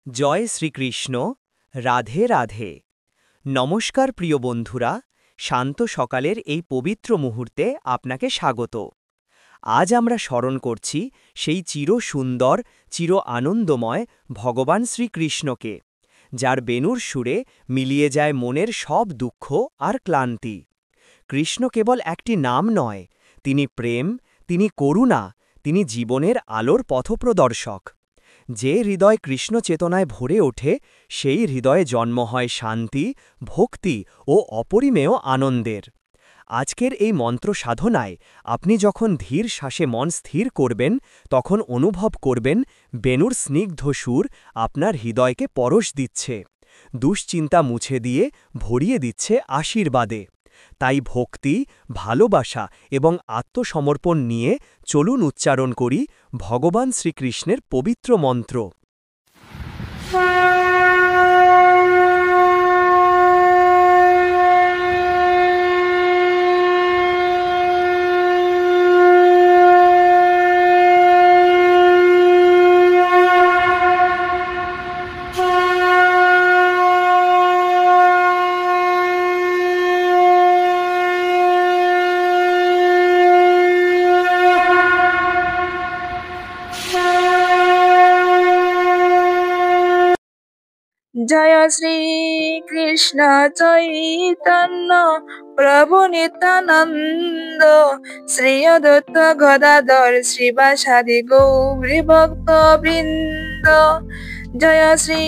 জয় শ্রীকৃষ্ণ। রাধে রাধে। নমস্কার প্রিয় বন্ধুরা, শান্ত সকালের এই পবিত্র মুহূর্তে আপনাকে স্বাগত। আজ আমরা স্মরণ করছি সেই চির সুন্দর, চির আনন্দময় ভগবান শ্রীকৃষ্ণকে, যার বেণুর সুরে মিলিয়ে যায় মনের সব দুঃখ আর ক্লান্তি। কৃষ্ণ কেবল একটি নাম নয়, তিনি প্রেম, তিনি করুণা, তিনি জীবনের আলোর পথপ্রদর্শক। যে হৃদয় কৃষ্ণ চেতনায় ভরে ওঠে, সেই হৃদয়ে জন্ম হয় শান্তি, ভক্তি ও অপরিমেয় আনন্দের। আজকের এই মন্ত্র সাধনায় আপনি যখন ধীর শ্বাসে মন স্থির করবেন, তখন অনুভব করবেন বেণুর স্নিগ্ধ সুর আপনার হৃদয়কে পরশ দিচ্ছে, দুশ্চিন্তা মুছে দিয়ে ভরিয়ে দিচ্ছে আশীর্বাদে। তাই ভক্তি, ভালোবাসা এবং আত্মসমর্পণ নিয়ে চলুন উচ্চারণ করি ভগবান শ্রীকৃষ্ণের পবিত্র মন্ত্র। জয় শ্রী কৃষ্ণ চৈতন্য প্রভু নিত্যানন্দ, শ্রী অদ্বৈত গদাধর শ্রীবাসাদি গৌরী ভক্ত বৃন্দ। জয় শ্রী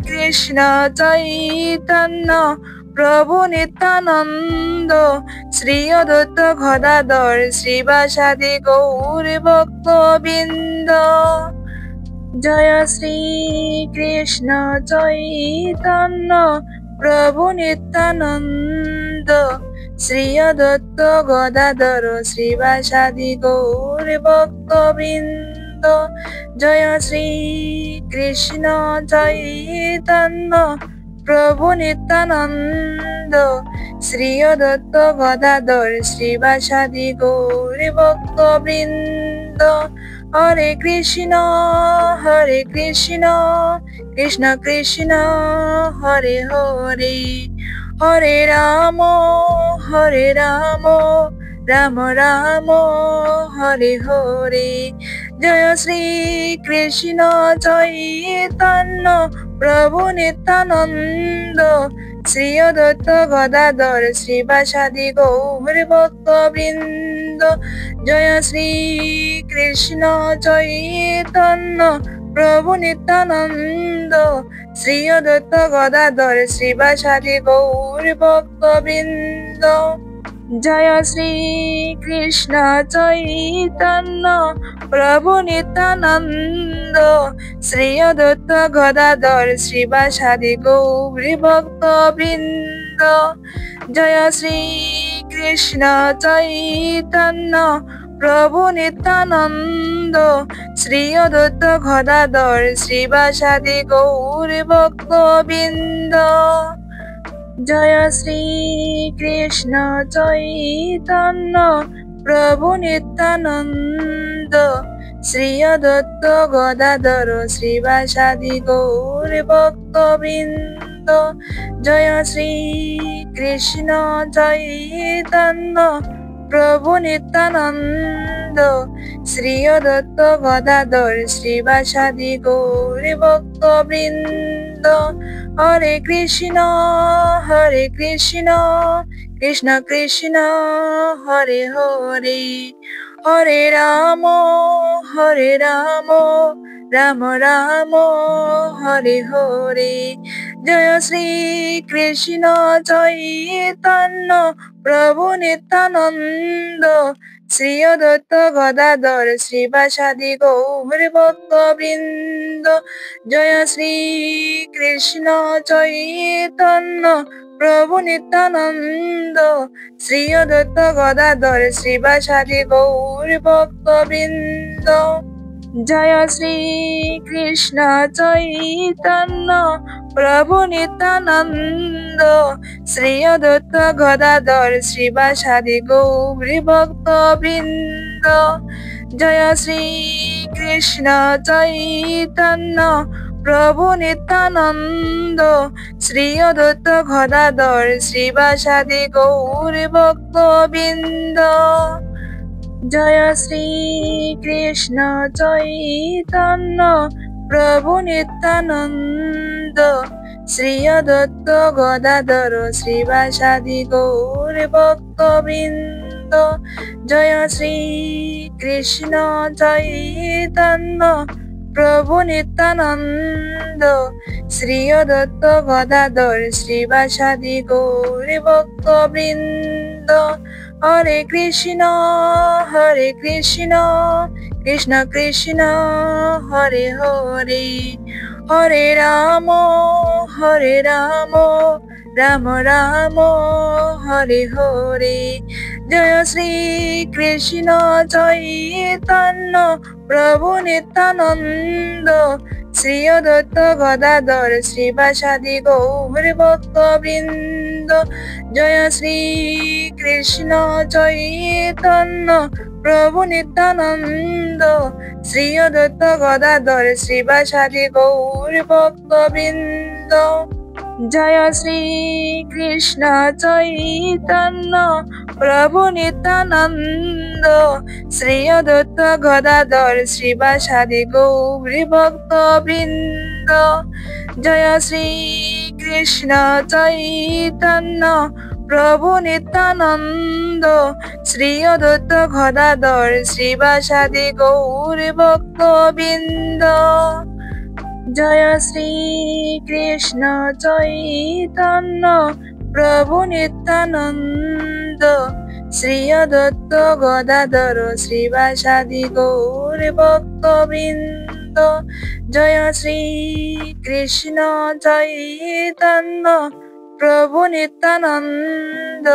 কৃষ্ণ চৈতন্য প্রভু নিত্যানন্দ, শ্রী অদ্বৈত গদাধর শ্রীবাসাদি গৌরী ভক্ত বৃন্দ। জয় শ্রী কৃষ্ণ চৈতন্য প্রভু নিত্যানন্দ, শ্রী অদ্বৈত গদাধর শ্রীবাসাদি গৌরী ভক্ত বৃন্দ। জয় শ্রী কৃষ্ণ চৈতন্য প্রভু নিত্যানন্দ, শ্রী অদ্বৈত গদাধর শ্রীবাসাদি গৌরী ভক্ত বৃন্দ। হরে কৃষ্ণ কৃষ্ণ কৃষ্ণ হরে হরে, হরে রাম রাম রাম হরে হরে। জয় শ্রী কৃষ্ণ চৈতন্য প্রভু নিত্যানন্দ, শ্রী অদ্বৈত গদাধর শ্রীবাসাদি গৌরী ভক্ত বৃন্দ। জয় শ্রী কৃষ্ণ চৈতন্য প্রভু নিত্যানন্দ, শ্রী অদ্বৈত গদাধর শ্রীবাসাদি গৌরী ভক্ত বৃন্দ। জয় শ্রী কৃষ্ণ চৈতন্য প্রভু নিত্যানন্দ, শ্রী অদ্বৈত গদাধর শ্রীবাসাদি গৌরী ভক্ত বৃন্দ। জয় শ্রী কৃষ্ণ চৈতন্য প্রভু নিত্যানন্দ, শ্রী অদ্বৈত গদাধর শ্রীবাসাদি গৌরী ভক্ত বৃন্দ। জয় শ্রী কৃষ্ণ চৈতন্য প্রভু নিত্যানন্দ, শ্রী অদ্বৈত গদাধর শ্রীবাসাদি গৌরী ভক্ত বৃন্দ। জয় শ্রী কৃষ্ণ চৈতন্য প্রভু নিত্যানন্দ, শ্রী অদ্বৈত গদাধর শ্রীবাসাদি গৌরী ভক্ত বৃন্দ। হরে কৃষ্ণ কৃষ্ণ কৃষ্ণ হরে হরে, হরে রাম রাম রাম হরে হরে। জয় শ্রী কৃষ্ণ চৈতন্য প্রভু নিত্যানন্দ, শ্রী অদ্বৈত গদাধর শ্রীবাসাদি গৌরী ভক্ত বৃন্দ। জয় শ্রী কৃষ্ণ চৈতন্য প্রভু নিত্যানন্দ, শ্রী অদ্বৈত গদাধর শ্রীবাসাদি গৌরী ভক্ত বৃন্দ। জয় শ্রী কৃষ্ণ চৈতন্য প্রভু নিত্যানন্দ, শ্রী অদ্বৈত গদাধর শ্রীবাসাদি গৌরী ভক্ত বৃন্দ। জয় শ্রী কৃষ্ণ চৈতন্য প্রভু নিত্যানন্দ শ্রী অদ্বৈত গদাধর শ্রীবাসাদি গৌর ভক্তবৃন্দ। জয় শ্রী কৃষ্ণ চৈতন্য প্রভু নিত্যানন্দ শ্রী অদ্বৈত গদাধর শ্রীবাসাদি গৌর ভক্তবৃন্দ। জয় শ্রী কৃষ্ণ চৈতন্য প্রভু নিত্যানন্দ শ্রী অদ্বৈত গদাধর শ্রীবাসাদি গৌর ভক্তবৃন্দ। হরে কৃষ্ণ কৃষ্ণ কৃষ্ণ হরে হরে, হরে রাম রাম রাম হরে হরে। জয় শ্রী কৃষ্ণ চৈতন্য প্রভু নিত্যানন্দ শ্রী অদ্বৈত গদাধর শ্রীবাসাদি গৌর ভক্তবৃন্দ। জয় শ্রী কৃষ্ণ চৈতন্য প্রভু নিত্যানন্দ শ্রী অদ্বৈত গদাধর শ্রীবাসাদি গৌর ভক্তবৃন্দ। জয় শ্রী কৃষ্ণ চৈতন্য প্রভু নিত্যানন্দ শ্রী অদ্বৈত গদাধর শ্রীবাসাদি গৌর ভক্তবৃন্দ। জয় শ্রী কৃষ্ণ চৈতন্য প্রভু নিত্যানন্দ শ্রী অদ্বৈত গদাধর শ্রীবাসাদি গৌর ভক্তবৃন্দ। জয় শ্রী কৃষ্ণ চৈতন্য প্রভু নিত্যানন্দ শ্রী অদ্বৈত গদাধর শ্রীবাসাদি গৌর ভক্তবৃন্দ। জয় শ্রী কৃষ্ণ চৈতন্য প্রভু নিত্যানন্দ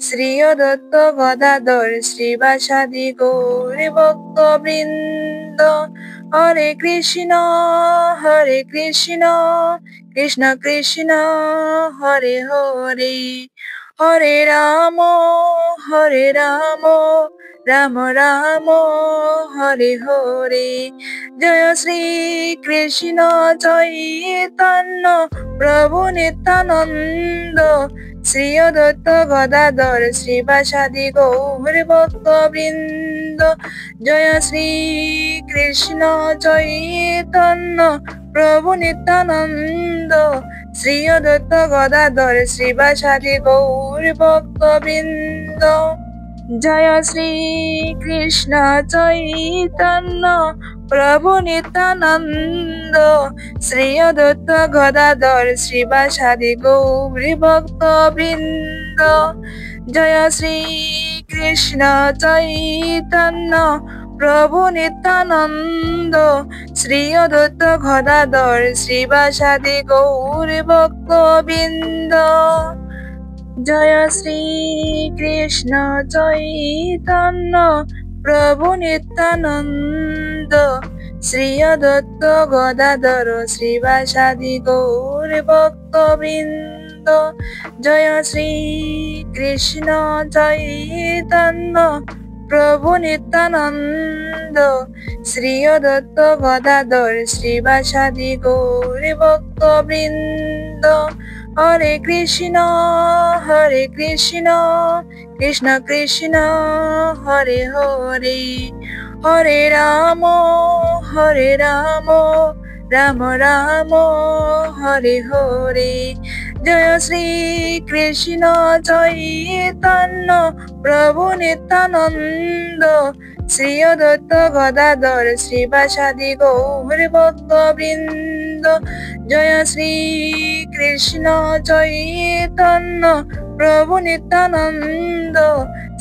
শ্রী অদ্বৈত গদাধর শ্রীবাসাদি গৌর ভক্তবৃন্দ। হরে কৃষ্ণ কৃষ্ণ কৃষ্ণ হরে হরে, হরে রাম রাম রাম হরে হরে। জয় শ্রী কৃষ্ণ চৈতন্য প্রভু নিত্যানন্দ শ্রী অদ্বৈত গদাধর শ্রীবাসাদি গৌর ভক্তবৃন্দ। জয় শ্রী কৃষ্ণ চৈতন্য প্রভু নিত্যানন্দ শ্রী অদ্বৈত গদাধর শ্রীবাসাদি গৌর ভক্তবৃন্দ। জয় শ্রী কৃষ্ণ চৈতন্য প্রভু নিত্যানন্দ শ্রী অদ্বৈত গদাধর শ্রীবাসাদি গৌর ভক্তবৃন্দ। জয় শ্রী কৃষ্ণ চৈতন্য প্রভু নিত্যানন্দ শ্রী অদ্বৈত গদাধর শ্রীবাসাদি গৌর ভক্তবৃন্দ। জয় শ্রী কৃষ্ণ চৈতন্য প্রভু নিত্যানন্দ শ্রী অদ্বৈত গদাধর শ্রীবাসাদি গৌর ভক্তবৃন্দ। জয় শ্রী কৃষ্ণ চৈতন্য প্রভু নিত্যানন্দ শ্রী অদ্বৈত গদাধর শ্রীবাসাদি গৌর ভক্তবৃন্দ। হরে কৃষ্ণ কৃষ্ণ কৃষ্ণ হরে হরে, হরে রাম রাম রাম হরে হরে। জয় শ্রী কৃষ্ণ চৈতন্য প্রভু নিত্যানন্দ শ্রী অদ্বৈত গদাধর শ্রীবাসাদি গৌর ভক্তবৃন্দ। জয় শ্রী কৃষ্ণ চৈতন্য প্রভু নিত্যানন্দ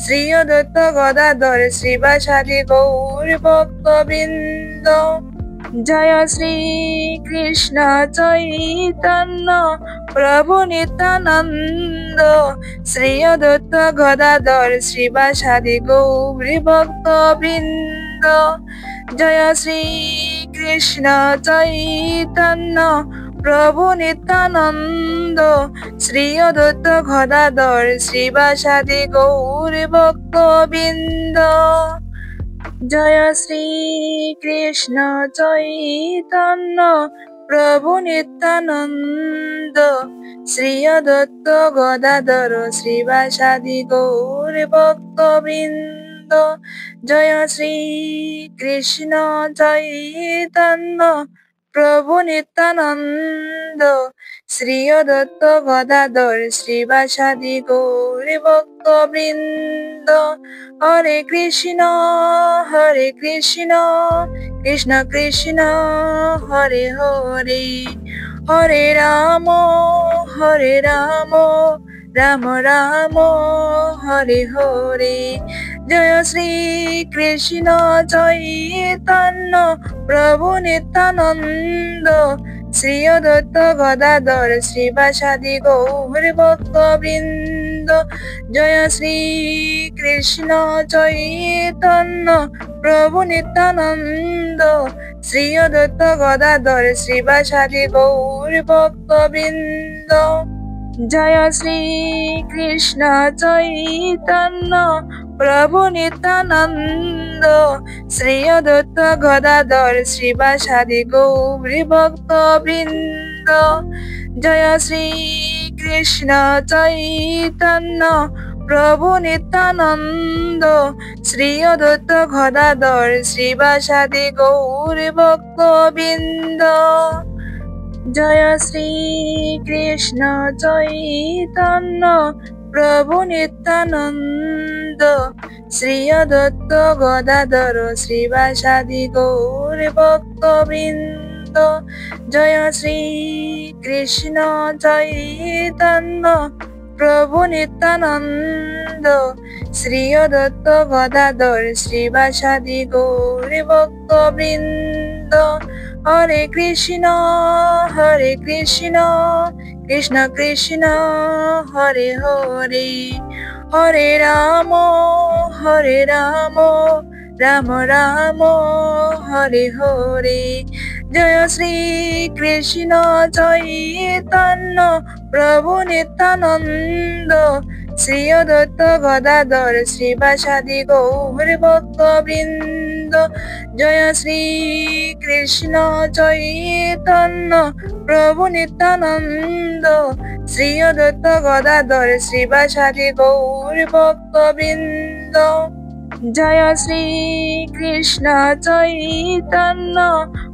শ্রী অদ্বৈত গদাধর শ্রীবাসাদি গৌর ভক্তবৃন্দ। জয় শ্রী কৃষ্ণ চৈতন্য প্রভু নিত্যানন্দ শ্রী অদ্বৈত গদাধর শ্রীবাসাদি গৌর ভক্তবৃন্দ। জয় শ্রী কৃষ্ণ চৈতন্য প্রভু নিত্যানন্দ শ্রী অদ্বৈত গদাধর শ্রীবাসাদি গৌর ভক্তবৃন্দ। জয় শ্রী কৃষ্ণ চৈতন্য প্রভু নিত্যানন্দ শ্রী অদ্বৈত গদাধর শ্রীবাসাদি গৌর ভক্তবৃন্দ। জয় শ্রী কৃষ্ণ চৈতন্য প্রভু নিত্যানন্দ শ্রী অদ্বৈত গদাধর শ্রীবাসাদি গৌর ভক্তবৃন্দ। হরে কৃষ্ণ কৃষ্ণ কৃষ্ণ হরে হরে, হরে রাম রাম রাম হরে হরে। জয় শ্রী কৃষ্ণ চৈতন্য প্রভু নিত্যানন্দ শ্রী অদ্বৈত গদাধর শ্রীবাসাদি গৌর ভক্তবৃন্দ। জয় শ্রী কৃষ্ণ চৈতন্য প্রভু নিত্যানন্দ শ্রী অদ্বৈত গদাধর শ্রীবাসাদি গৌর ভক্তবৃন্দ। জয় শ্রী কৃষ্ণ চৈতন্য প্রভু নিত্যানন্দ শ্রী অদ্বৈত গদাধর শ্রীবাসাদি গৌর ভক্তবৃন্দ। জয় শ্রী কৃষ্ণ চৈতন্য প্রভু নিত্যানন্দ শ্রী অদ্বৈত গদাধর শ্রীবাসাদি গৌর ভক্তবৃন্দ। জয় শ্রী কৃষ্ণ চৈতন্য প্রভু নিত্যানন্দ শ্রী অদ্বৈত গদাধর শ্রীবাসাদি গৌর ভক্তবৃন্দ। জয় শ্রী কৃষ্ণ চৈতন্য প্রভু নিত্যানন্দ শ্রী অদ্বৈত গদাধর শ্রীবাসাদি গৌর ভক্তবৃন্দ। হরে কৃষ্ণ কৃষ্ণ কৃষ্ণ হরে হরে, হরে রাম রাম রাম হরে হরে। জয় শ্রী কৃষ্ণ চৈতন্য প্রভু নিত্যানন্দ শ্রী অদ্বৈত গদাধর শ্রীবাসাদি গৌর ভক্তবৃন্দ। জয় শ্রী কৃষ্ণ চৈতন্য প্রভু নিত্যানন্দ শ্রী অদ্বৈত গদাধর শ্রীবাসাদি গৌর ভক্তবৃন্দ। জয় শ্রী কৃষ্ণ চৈতন্য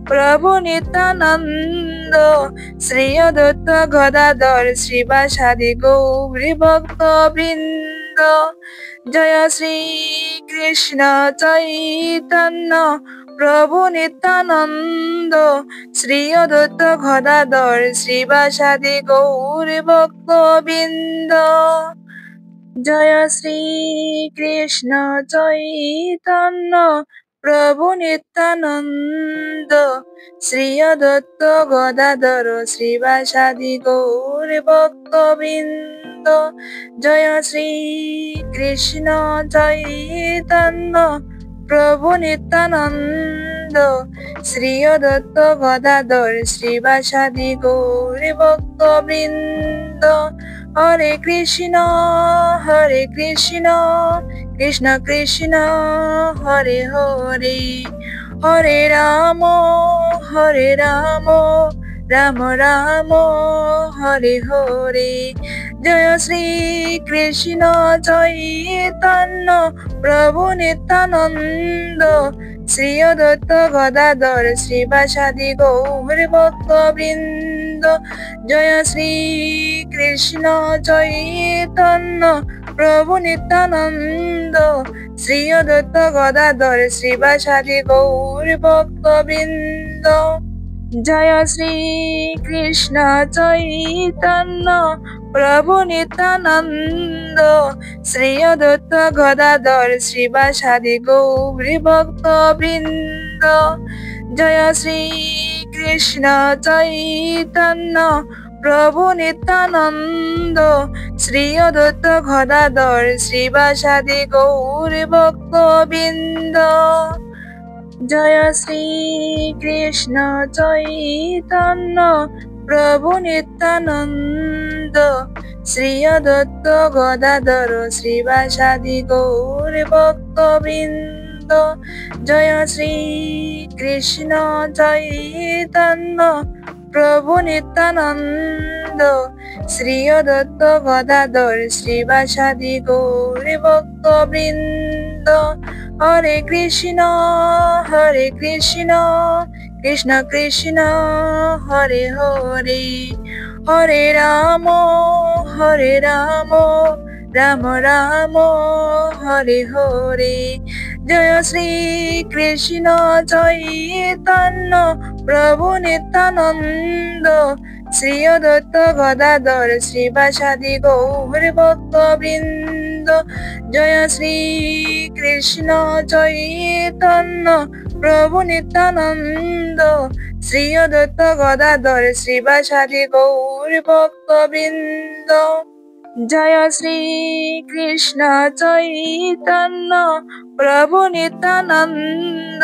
প্রভু নিত্যানন্দ শ্রী অদ্বৈত গদাধর শ্রীবাসাদি গৌর ভক্তবৃন্দ। জয় শ্রী কৃষ্ণ চৈতন্য প্রভু নিত্যানন্দ শ্রী অদ্বৈত গদাধর শ্রীবাসাদি গৌর ভক্তবৃন্দ। জয় শ্রী কৃষ্ণ চৈতন্য প্রভু নিত্যানন্দ শ্রী অদ্বৈত গদাধর শ্রীবাসাদি গৌর ভক্তবৃন্দ। জয় শ্রী কৃষ্ণ চৈতন্য প্রভু নিত্যানন্দ শ্রী অদ্বৈত গদাধর শ্রীবাসাদি গৌর ভক্তবৃন্দ। হরে কৃষ্ণ কৃষ্ণ কৃষ্ণ হরে হরে, হরে রাম রাম রাম হরে হরে। জয় শ্রী কৃষ্ণ চৈতন্য প্রভু নিত্যানন্দ শ্রী অদ্বৈত গদাধর শ্রীবাসাদি গৌর ভক্তবৃন্দ। জয় শ্রী কৃষ্ণ চৈতন্য প্রভু নিত্যানন্দ শ্রী অদ্বৈত গদাধর শ্রীবাসাদি গৌর ভক্তবৃন্দ। জয় শ্রী কৃষ্ণ চৈতন্য প্রভু নিত্যানন্দ শ্রী অদ্বৈত গদাধর শ্রীবাসাদি গৌর ভক্তবৃন্দ। জয় শ্রী কৃষ্ণ চৈতন্য প্রভু নিত্যানন্দ শ্রী অদ্বৈত গদাধর শ্রীবাসাদি গৌর ভক্তবৃন্দ। জয় শ্রী কৃষ্ণ চৈতন্য প্রভু নিত্যানন্দ শ্রী অদ্বৈত গদাধর শ্রীবাসাদি গৌর ভক্তবৃন্দ। জয় শ্রী কৃষ্ণ চৈতন্য প্রভু নিত্যানন্দ শ্রী অদ্বৈত গদাধর শ্রীবাসাদি গৌর ভক্তবৃন্দ। হরে কৃষ্ণ কৃষ্ণ কৃষ্ণ হরে হরে, হরে রাম রাম রাম হরে হরে। জয় শ্রী কৃষ্ণ চৈতন্য প্রভু নিত্যানন্দ শ্রী অদ্বৈত গদাধর শ্রীবাসাদি গৌর ভক্তবৃন্দ। জয় শ্রী কৃষ্ণ চৈতন্য প্রভু নিত্যানন্দ শ্রী অদ্বৈত গদাধর শ্রীবাসাদি গৌর ভক্তবৃন্দ। জয় শ্রী কৃষ্ণ চৈতন্য প্রভু নিত্যানন্দ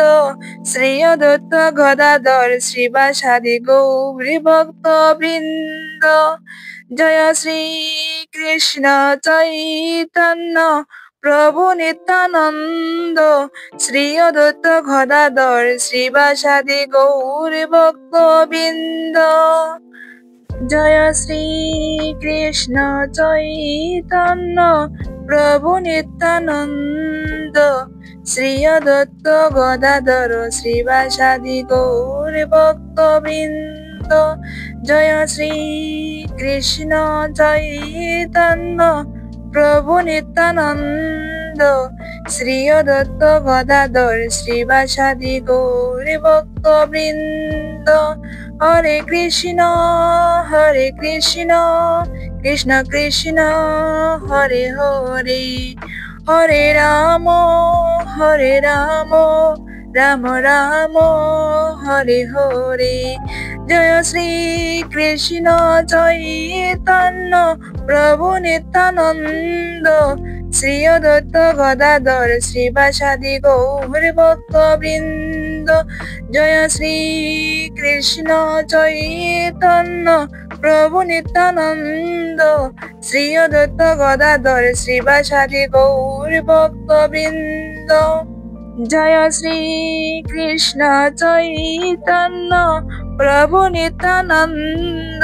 শ্রী অদ্বৈত গদাধর শ্রীবাসাদি গৌর ভক্তবৃন্দ। জয় শ্রী কৃষ্ণ চৈতন্য প্রভু নিত্যানন্দ শ্রী অদ্বৈত গদাধর শ্রীবাসাদি গৌর ভক্তবৃন্দ। জয় শ্রী কৃষ্ণ চৈতন্য প্রভু নিত্যানন্দ শ্রী অদ্বৈত গদাধর শ্রীবাসাদি গৌর ভক্তবৃন্দ। জয় শ্রী কৃষ্ণ চৈতন্য প্রভু নিত্যানন্দ শ্রী অদ্বৈত গদাধর শ্রীবাসাদি গৌর ভক্তবৃন্দ। হরে কৃষ্ণ কৃষ্ণ কৃষ্ণ হরে হরে, হরে রাম রাম রাম হরে হরে। জয় শ্রী কৃষ্ণ চৈতন্য প্রভু নিত্যানন্দ শ্রী অদ্বৈত গদাধর শ্রীবাসাদি গৌর ভক্তবৃন্দ। জয় শ্রী কৃষ্ণ চৈতন্য প্রভু নিত্যানন্দ শ্রী অদ্বৈত গদাধর শ্রীবাসাদি গৌর ভক্তবৃন্দ। জয় শ্রী কৃষ্ণ চৈতন্য প্রভু নিত্যানন্দ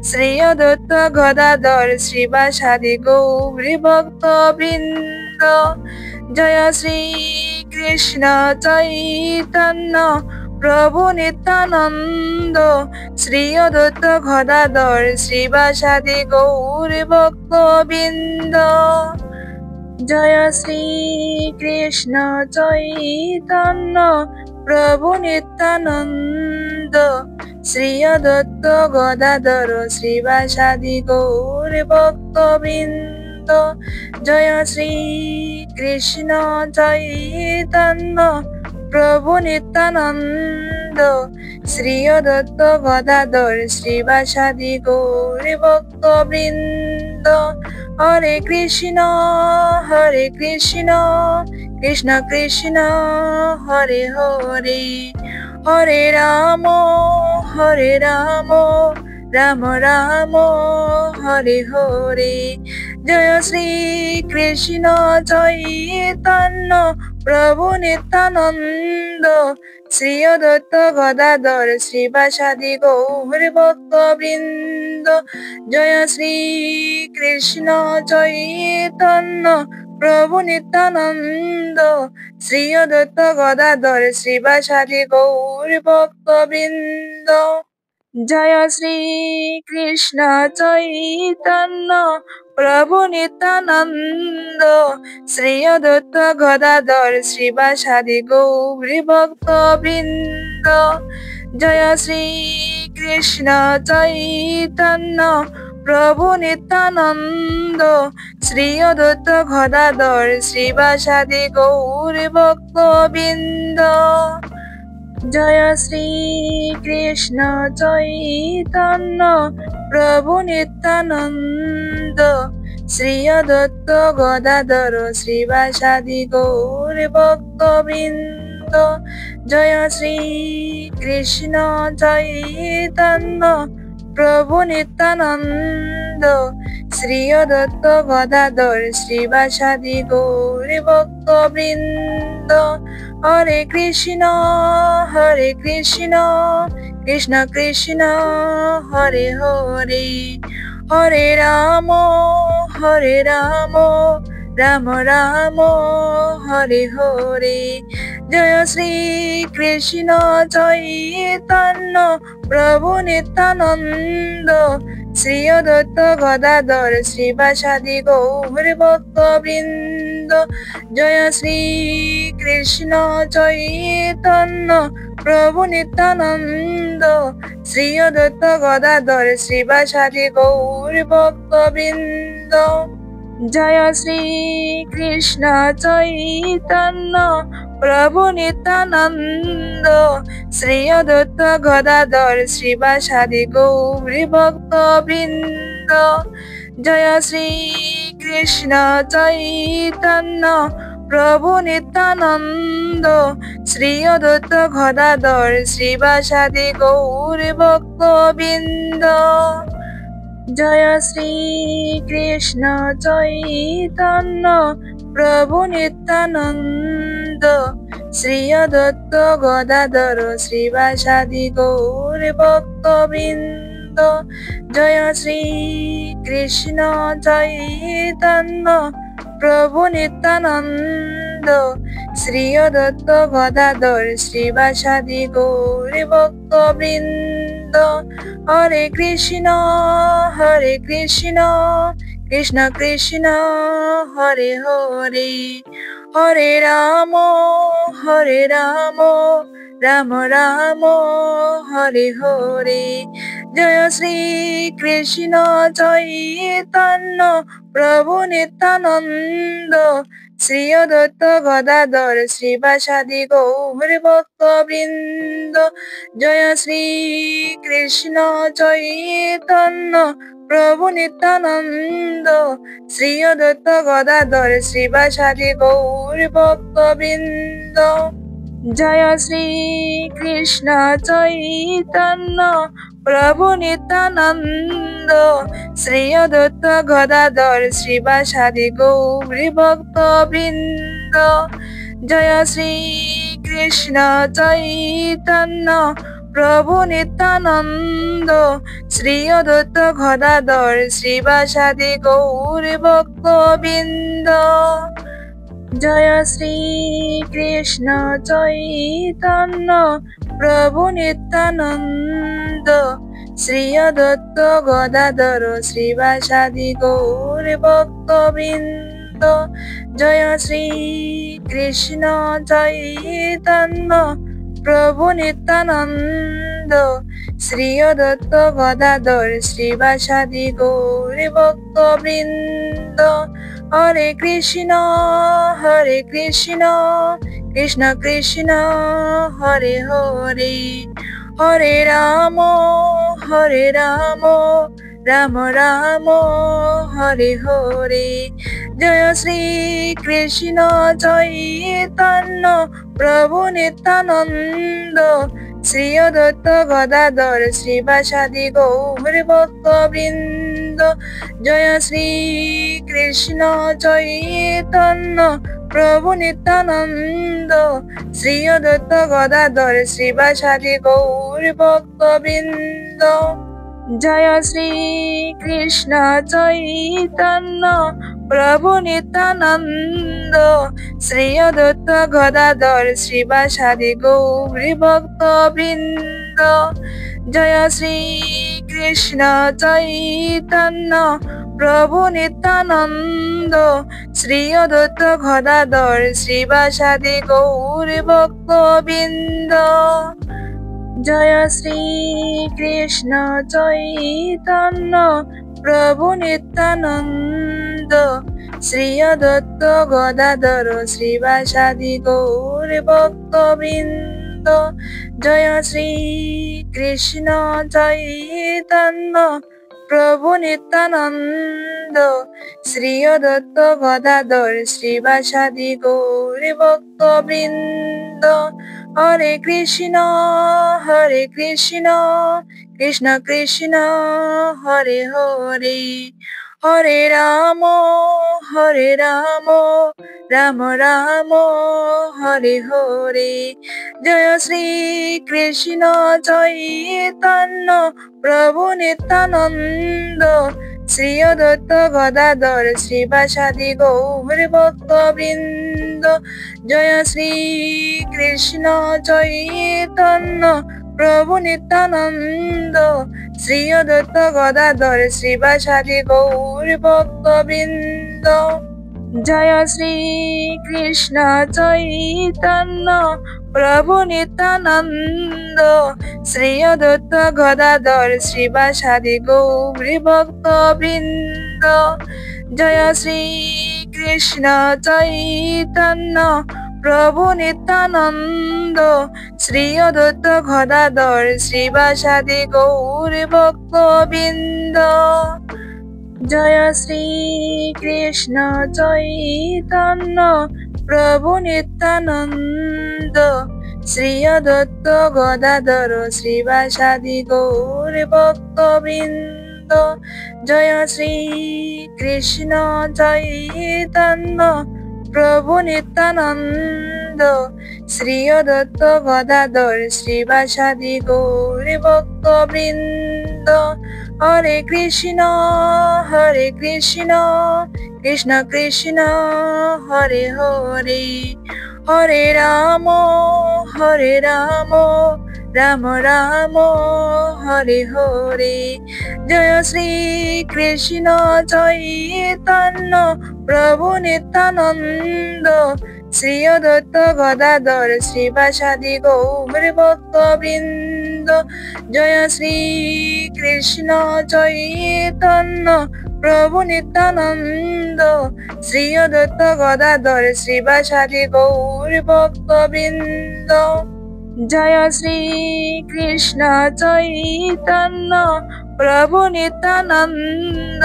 শ্রী অদ্বৈত গদাধর শ্রীবাসাদি গৌর ভক্তবৃন্দ। জয় শ্রী কৃষ্ণ চৈতন্য প্রভু নিত্যানন্দ শ্রী অদ্বৈত গদাধর শ্রীবাসাদি গৌর ভক্তবৃন্দ। জয় শ্রী কৃষ্ণ চৈতন্য প্রভু নিত্যানন্দ শ্রী অদ্বৈত গদাধর শ্রীবাসাদি গৌর ভক্তবৃন্দ। জয় শ্রী কৃষ্ণ চৈতন্য প্রভু নিত্যানন্দ শ্রী অদ্বৈত গদাধর শ্রীবাসাদি গৌর ভক্তবৃন্দ। হরে কৃষ্ণ কৃষ্ণ কৃষ্ণ হরে হরে, হরে রাম রাম রাম হরে হরে। জয় শ্রী কৃষ্ণ চৈতন্য প্রভু নিত্যানন্দ শ্রী অদ্বৈত গদাধর শ্রীবাসাদি গৌর ভক্তবৃন্দ। জয় শ্রী কৃষ্ণ চৈতন্য প্রভু নিত্যানন্দ শ্রী অদ্বৈত গদাধর শ্রীবাসাদি গৌর ভক্তবৃন্দ। জয় শ্রী কৃষ্ণ চৈতন্য প্রভু নিত্যানন্দ শ্রী অদ্বৈত গদাধর শ্রীবাসাদি গৌর ভক্তবৃন্দ। জয় শ্রী কৃষ্ণ চৈতন্য প্রভু নিত্যানন্দ শ্রী অদ্বৈত গদাধর শ্রীবাসাদি গৌর ভক্তবৃন্দ। জয় শ্রী কৃষ্ণ চৈতন্য প্রভু নিত্যানন্দ শ্রী অদ্বৈত গদাধর শ্রীবাসাদি গৌর ভক্তবৃন্দ। জয় শ্রী কৃষ্ণ চৈতন্য প্রভু নিত্যানন্দ শ্রী অদ্বৈত গদাধর শ্রীবাসাদি গৌর ভক্তবৃন্দ। হরে কৃষ্ণ কৃষ্ণ কৃষ্ণ হরে হরে, হরে রাম রাম রাম হরে হরে। জয় শ্রী কৃষ্ণ চৈতন্য প্রভু নিত্যানন্দ, শ্রী অদ্বৈত গদাধর শ্রীবাসাদি গৌর ভক্তবৃন্দ। জয় শ্রী কৃষ্ণ চৈতন্য প্রভু নিত্যানন্দ, শ্রী অদ্বৈত গদাধর শ্রীবাসাদি গৌর ভক্তবৃন্দ। জয় শ্রী কৃষ্ণ চৈতন্য প্রভু নিত্যানন্দ, শ্রী অদ্বৈত গদাধর শ্রীবাসাদি গৌর ভক্তবৃন্দ। জয় শ্রী কৃষ্ণ চৈতন্য প্রভু নিত্যানন্দ, শ্রী অদ্বৈত গদাধর শ্রীবাসাদি গৌর ভক্তবৃন্দ। জয় শ্রী কৃষ্ণ চৈতন্য প্রভু নিত্যানন্দ, শ্রী অদ্বৈত গদাধর শ্রীবাসাদি গৌর ভক্তবৃন্দ। জয় শ্রী কৃষ্ণ চৈতন্য প্রভু নিত্যানন্দ, শ্রী অদ্বৈত গদাধর শ্রীবাসাদি গৌর ভক্তবৃন্দ। হরে কৃষ্ণ কৃষ্ণ কৃষ্ণ হরে হরে, হরে রাম রাম রাম হরে হরে। জয় শ্রী কৃষ্ণ চৈতন্য প্রভু নিত্যানন্দ, শ্রী অদ্বৈত গদাধর শ্রীবাসাদি গৌর ভক্তবৃন্দ। জয় শ্রী কৃষ্ণ চৈতন্য প্রভু নিত্যানন্দ, শ্রী অদ্বৈত গদাধর শ্রীবাসাদি গৌর ভক্তবৃন্দ। জয় শ্রী কৃষ্ণ চৈতন্য প্রভু নিত্যানন্দ, শ্রী অদ্বৈত গদাধর শ্রীবাসাদি গৌর ভক্তবৃন্দ। জয় শ্রী কৃষ্ণ চৈতন্য প্রভু নিত্যানন্দ, শ্রী অদ্বৈত গদাধর শ্রীবাসাদি গৌর ভক্তবৃন্দ। জয় শ্রী কৃষ্ণ চৈতন্য প্রভু নিত্যানন্দ, শ্রী অদ্বৈত গদাধর শ্রীবাসাদি গৌর ভক্তবৃন্দ। জয় শ্রী কৃষ্ণ চৈতন্য প্রভু নিত্যানন্দ, শ্রী অদ্বৈত গদাধর শ্রীবাসাদি গৌর ভক্তবৃন্দ। হরে কৃষ্ণ কৃষ্ণ কৃষ্ণ হরে হরে, হরে রাম রাম রাম হরে হরে। জয় শ্রী কৃষ্ণ চৈতন্য প্রভু নিত্যানন্দ, শ্রী অদ্বৈত গদাধর শ্রীবাসাদি গৌর ভক্তবৃন্দ। জয় শ্রী কৃষ্ণ চৈতন্য প্রভু নিত্যানন্দ, শ্রী অদ্বৈত গদাধর শ্রীবাসাদি গৌর ভক্তবৃন্দ। জয় শ্রী কৃষ্ণ চৈতন্য প্রভু নিত্যানন্দ, শ্রী অদ্বৈত গদাধর শ্রীবাসাদি গৌর ভক্তবৃন্দ। জয় শ্রী কৃষ্ণ চৈতন্য প্রভু নিত্যানন্দ, শ্রী অদ্বৈত গদাধর শ্রীবাসাদি গৌর ভক্তবৃন্দ। জয় শ্রী কৃষ্ণ চৈতন্য প্রভু নিত্যানন্দ, শ্রী অদ্বৈত গদাধর শ্রীবাসাদি গৌর ভক্তবৃন্দ। জয় শ্রী কৃষ্ণ চৈতন্য প্রভু নিত্যানন্দ, শ্রী অদ্বৈত গদাধর শ্রীবাসাদি গৌর ভক্তবৃন্দ। হরে কৃষ্ণ কৃষ্ণ কৃষ্ণ হরে হরে, হরে রাম রাম রাম হরে হরে। জয় শ্রী কৃষ্ণ চৈতন্য প্রভু নিত্যানন্দ, শ্রী অদ্বৈত গদাধর শ্রীবাসাদি গৌর ভক্তবৃন্দ। জয় শ্রী কৃষ্ণ চৈতন্য প্রভু নিত্যানন্দ, শ্রী অদ্বৈত গদাধর শ্রীবাসাদি গৌর ভক্তবৃন্দ। জয় শ্রী কৃষ্ণ চৈতন্য প্রভু নিত্যানন্দ, শ্রী অদ্বৈত গদাধর শ্রীবাসাদি গৌর ভক্তবৃন্দ। জয় শ্রী কৃষ্ণ চৈতন্য প্রভু নিত্যানন্দ, শ্রী অদ্বৈত গদাধর শ্রীবাসাদি গৌর ভক্তবৃন্দ। জয় শ্রী কৃষ্ণ চৈতন্য প্রভু নিত্যানন্দ, শ্রী অদ্বৈত গদাধর শ্রীবাসাদি গৌর ভক্তবৃন্দ। জয় শ্রী কৃষ্ণ চৈতন্য প্রভু নিত্যানন্দ, শ্রী অদ্বৈত গদাধর শ্রীবাসাদি গৌর ভক্তবৃন্দ। হরে কৃষ্ণ কৃষ্ণ কৃষ্ণ হরে হরে, হরে রাম রাম রাম হরে হরে। জয় শ্রী কৃষ্ণ চৈতন্য প্রভু নিত্যানন্দ, শ্রী অদ্বৈত গদাধর শ্রীবাসাদি গৌর ভক্তবৃন্দ। জয় শ্রী কৃষ্ণ চৈতন্য প্রভু নিত্যানন্দ, শ্রী অদ্বৈত গদাধর শ্রীবাসাদি গৌর ভক্তবৃন্দ। জয় শ্রী কৃষ্ণ চৈতন্য প্রভু নিত্যানন্দ,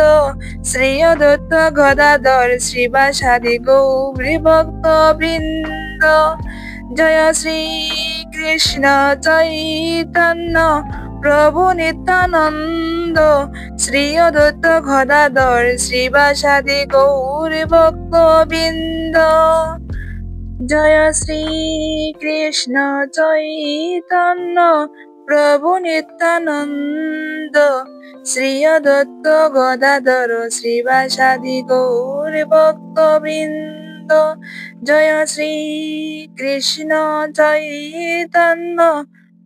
শ্রী অদ্বৈত গদাধর শ্রীবাসাদি গৌর ভক্তবৃন্দ। জয় শ্রী কৃষ্ণ চৈতন্য প্রভু নিত্যানন্দ, শ্রী অদ্বৈত গদাধর শ্রীবাসাদি গৌর ভক্তবৃন্দ। জয় শ্রী কৃষ্ণ চৈতন্য প্রভু নিত্যানন্দ, শ্রী অদ্বৈত গদাধর শ্রীবাসাদি গৌর ভক্তবৃন্দ। জয় শ্রী কৃষ্ণ চৈতন্য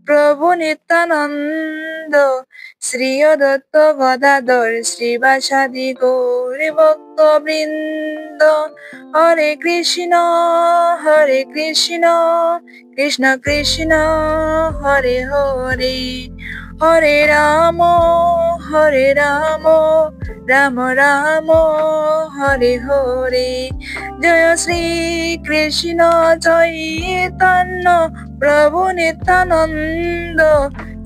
প্রভু নিত্যানন্দ, শ্রী অদ্বৈত গদাধর শ্রীবাসাদি গৌর ভক্তবৃন্দ। হরে কৃষ্ণ কৃষ্ণ কৃষ্ণ হরে হরে, হরে রাম রাম রাম হরে হরে। জয় শ্রী কৃষ্ণ চৈতন্য প্রভু নিত্যানন্দ,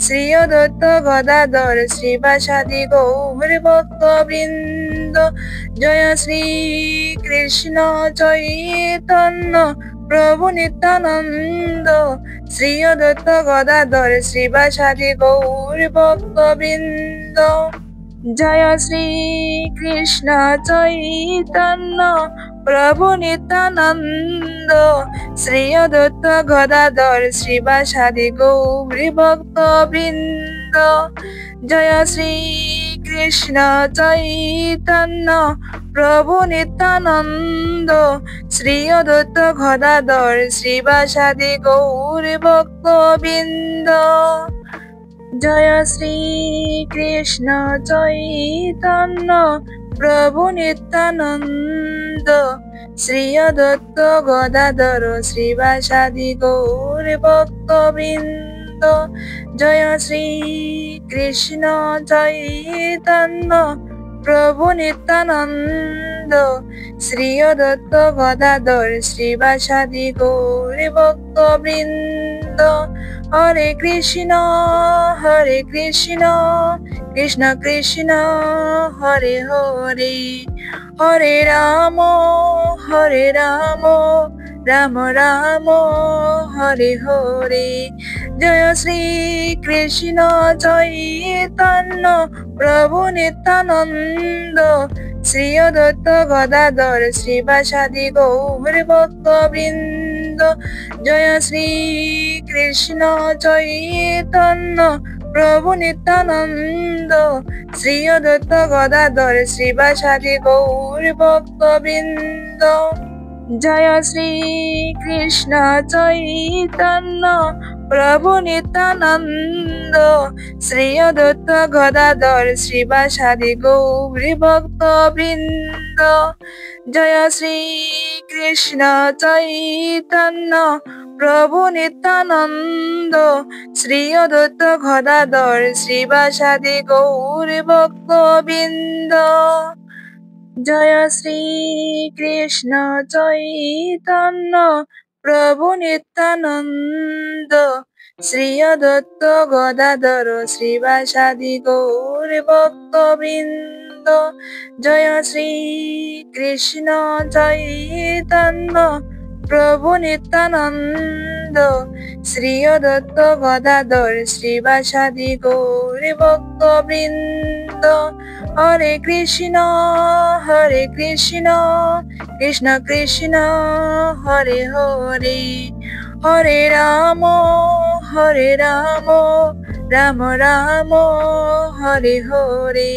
শ্রী অদ্বৈত গদাধর শ্রীবাসাদি গৌর ভক্তবৃন্দ। জয় শ্রী কৃষ্ণ চৈতন্য প্রভু নিত্যানন্দ, শ্রী অদ্বৈত গদাধর শ্রীবাসাদি গৌর ভক্তবৃন্দ। জয় শ্রী কৃষ্ণ চৈতন্য প্রভু নিত্যানন্দ, শ্রী অদ্বৈত গদাধর শ্রীবাসাদি গৌর ভক্তবৃন্দ। জয় শ্রী কৃষ্ণ চৈতন্য প্রভু নিত্যানন্দ, শ্রী অদ্বৈত গদাধর শ্রীবাসাদি গৌর ভক্তবৃন্দ। জয় শ্রী কৃষ্ণ চৈতন্য প্রভু নিত্যানন্দ, শ্রী অদ্বৈত গদাধর শ্রীবাসাদি গৌর ভক্তবৃন্দ। জয় শ্রী কৃষ্ণ চৈতন্য প্রভু নিত্যানন্দ, শ্রী অদ্বৈত গদাধর শ্রীবাসাদি গৌর ভক্তবৃন্দ। হরে কৃষ্ণ কৃষ্ণ কৃষ্ণ হরে হরে, হরে রাম রাম রাম হরে হরে। জয় শ্রী কৃষ্ণ চৈতন্য প্রভু নিত্যানন্দ, শ্রী অদ্বৈত গদাধর শ্রীবাসাদি গৌর ভক্তবৃন্দ। জয় শ্রী কৃষ্ণ চৈতন্য প্রভু নিত্যানন্দ। শ্রী অদ্বৈত গদাধর শ্রীবাসাদি গৌর ভক্তবৃন্দ। জয় শ্রী কৃষ্ণ চৈতন্য প্রভু নিত্যানন্দ। শ্রী অদ্বৈত গদাধর শ্রীবাসাদি গৌর ভক্তবৃন্দ। জয় শ্রী কৃষ্ণ চৈতন্য প্রভু নিত্যানন্দ। শ্রী অদ্বৈত গদাধর শ্রীবাসাদি গৌর ভক্তবৃন্দ। জয় শ্রী কৃষ্ণ চৈতন্য প্রভু নিত্যানন্দ। শ্রী অদ্বৈত গদাধর শ্রীবাসাদি গৌর ভক্তবৃন্দ। জয় শ্রী কৃষ্ণ চৈতন্য প্রভু নিত্যানন্দ। শ্রী অদ্বৈত গদাধর শ্রীবাসাদি গৌর ভক্তবৃন্দ। হরে কৃষ্ণ কৃষ্ণ কৃষ্ণ হরে হরে, হরে রাম রাম রাম হরে হরে।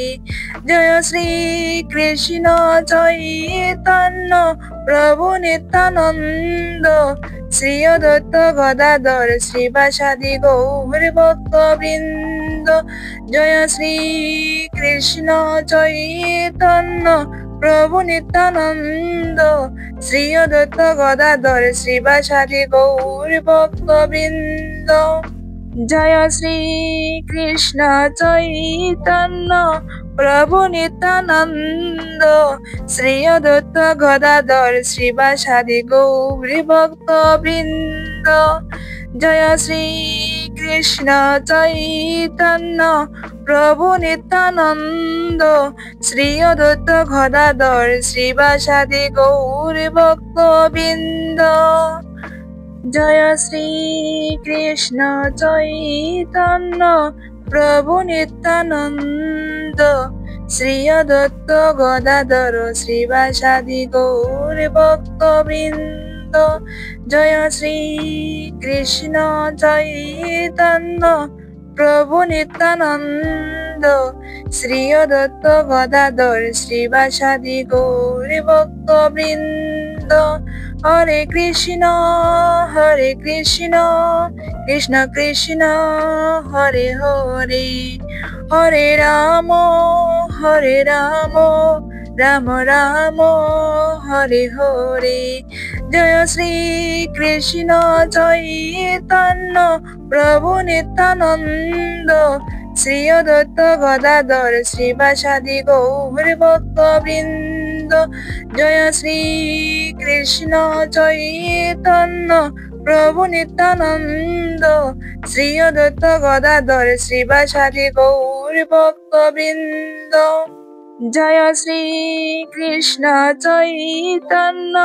জয় শ্রী কৃষ্ণ চৈতন্য প্রভু নিত্যানন্দ। শ্রী অদ্বৈত গদাধর শ্রীবাসাদি গৌর ভক্তবৃন্দ। জয় শ্রী কৃষ্ণ চৈতন্য প্রভু নিত্যানন্দ। শ্রী অদ্বৈত গদাধর শ্রীবাসাদি গৌর ভক্তবৃন্দ। জয় শ্রী কৃষ্ণ চৈতন্য প্রভু নিত্যানন্দ। শ্রী অদ্বৈত গদাধর শ্রীবাসাদি গৌর ভক্তবৃন্দ। জয় শ্রী কৃষ্ণ চৈতন্য প্রভু নিত্যানন্দ। শ্রী অদ্বৈত গদাধর শ্রীবাসাদি গৌর ভক্তবৃন্দ। জয় শ্রী কৃষ্ণ চৈতন্য প্রভু নিত্যানন্দ। শ্রী অদ্বৈত গদাধর শ্রীবাসাদি গৌর ভক্তবৃন্দ। জয় শ্রী কৃষ্ণ চৈতন্য প্রভু নিত্যানন্দ। শ্রী অদ্বৈত গদাধর শ্রীবাসাদি গৌর ভক্তবৃন্দ। হরে কৃষ্ণ কৃষ্ণ কৃষ্ণ হরে হরে, হরে রাম রাম রাম হরে হরে। জয় শ্রী কৃষ্ণ চৈতন্য প্রভু নিত্যানন্দ। শ্রী অদ্বৈত গদাধর শ্রীবাসাদি গৌর ভক্তবৃন্দ। জয় শ্রী কৃষ্ণ চৈতন্য প্রভু নিত্যানন্দ। শ্রী অদ্বৈত গদাধর শ্রীবাসাদি গৌর ভক্তবৃন্দ। জয় শ্রী কৃষ্ণ চৈতন্য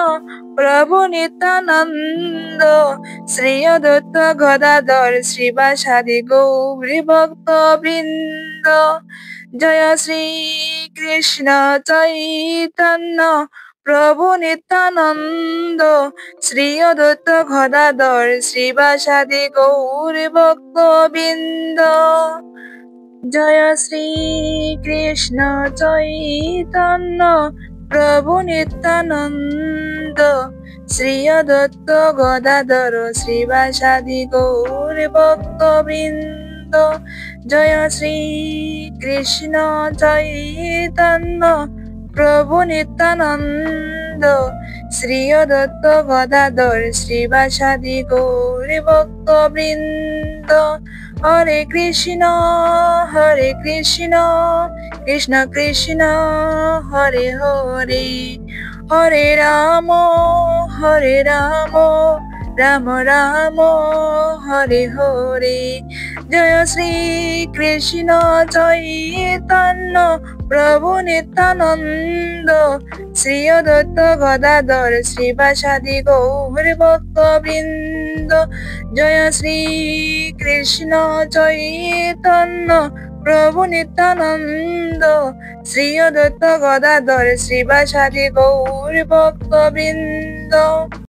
প্রভু নিত্যানন্দ। শ্রী অদ্বৈত গদাধর শ্রীবাসাদি গৌর ভক্তবৃন্দ। জয় শ্রী কৃষ্ণ চৈতন্য প্রভু নিত্যানন্দ। শ্রী অদ্বৈত গদাধর শ্রীবাসাদি গৌর ভক্তবৃন্দ। জয় শ্রী কৃষ্ণ চৈতন্য প্রভু নিত্যানন্দ। শ্রী অদ্বৈত গদাধর শ্রীবাসাদি গৌর ভক্তবৃন্দ। জয় শ্রী কৃষ্ণ চৈতন্য প্রভু নিত্যানন্দ। শ্রী অদ্বৈত গদাধর শ্রীবাসাদি গৌর ভক্তবৃন্দ। হরে কৃষ্ণ কৃষ্ণ কৃষ্ণ হরে হরে, হরে রাম রাম রাম হরে হরে। জয় শ্রী কৃষ্ণ চৈতন্য প্রভু নিত্যানন্দ। শ্রী অদ্বৈত গদাধর শ্রীবাসাদি গৌর ভক্তবৃন্দ। জয় শ্রী কৃষ্ণ চৈতন্য প্রভু নিত্যানন্দ। শ্রী অদ্বৈত গদাধর শ্রীবাসাদি গৌর ভক্তবৃন্দ।